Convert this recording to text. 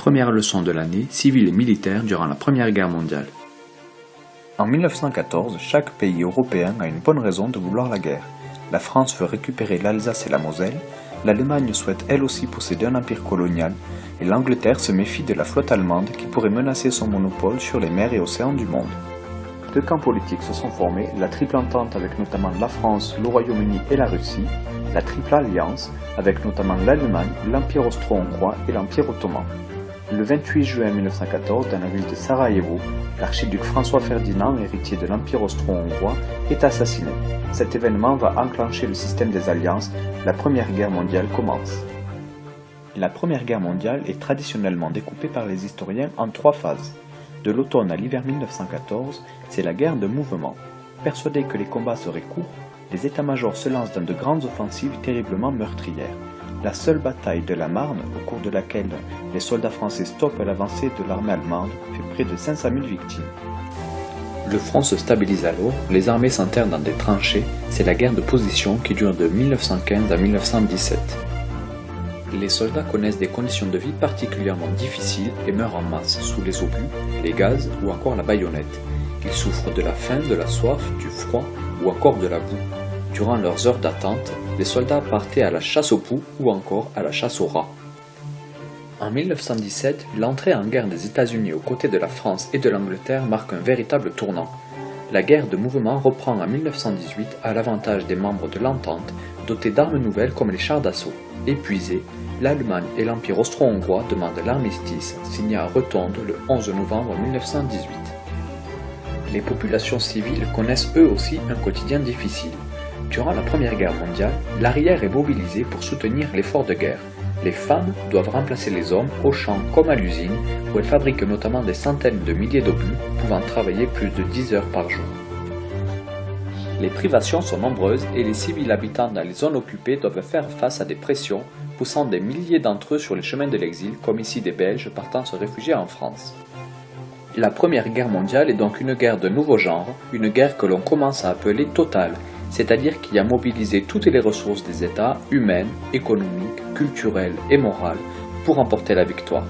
premières leçons de l'année civile et militaire durant la Première Guerre mondiale. En 1914, chaque pays européen a une bonne raison de vouloir la guerre. La France veut récupérer l'Alsace et la Moselle, l'Allemagne souhaite elle aussi posséder un empire colonial, et l'Angleterre se méfie de la flotte allemande qui pourrait menacer son monopole sur les mers et océans du monde. Deux camps politiques se sont formés, la Triple Entente avec notamment la France, le Royaume-Uni et la Russie, la Triple Alliance avec notamment l'Allemagne, l'Empire austro-hongrois et l'Empire ottoman. Le 28 juin 1914, dans la ville de Sarajevo, l'archiduc François-Ferdinand, héritier de l'Empire austro-hongrois, est assassiné. Cet événement va enclencher le système des alliances, la Première Guerre mondiale commence. La Première Guerre mondiale est traditionnellement découpée par les historiens en 3 phases. De l'automne à l'hiver 1914, c'est la guerre de mouvement. Persuadés que les combats seraient courts, les états-majors se lancent dans de grandes offensives terriblement meurtrières. La seule bataille de la Marne, au cours de laquelle les soldats français stoppent l'avancée de l'armée allemande, fait près de 500 000 victimes. Le front se stabilise alors, les armées s'enterrent dans des tranchées, c'est la guerre de position qui dure de 1915 à 1917. Les soldats connaissent des conditions de vie particulièrement difficiles et meurent en masse sous les obus, les gaz ou encore la baïonnette. Ils souffrent de la faim, de la soif, du froid ou encore de la boue. Durant leurs heures d'attente, les soldats partaient à la chasse aux poux ou encore à la chasse aux rats. En 1917, l'entrée en guerre des États-Unis aux côtés de la France et de l'Angleterre marque un véritable tournant. La guerre de mouvement reprend en 1918 à l'avantage des membres de l'Entente, dotés d'armes nouvelles comme les chars d'assaut. Épuisés, l'Allemagne et l'Empire austro-hongrois demandent l'armistice, signé à Rotonde le 11 novembre 1918. Les populations civiles connaissent eux aussi un quotidien difficile. Durant la Première Guerre mondiale, l'arrière est mobilisé pour soutenir l'effort de guerre. Les femmes doivent remplacer les hommes au champ comme à l'usine, où elles fabriquent notamment des centaines de milliers d'obus, pouvant travailler plus de 10 heures par jour. Les privations sont nombreuses et les civils habitant dans les zones occupées doivent faire face à des pressions, poussant des milliers d'entre eux sur les chemins de l'exil, comme ici des Belges partant se réfugier en France. La Première Guerre mondiale est donc une guerre de nouveau genre, une guerre que l'on commence à appeler totale, c'est-à-dire qui a mobilisé toutes les ressources des États, humaines, économiques, culturelles et morales, pour remporter la victoire.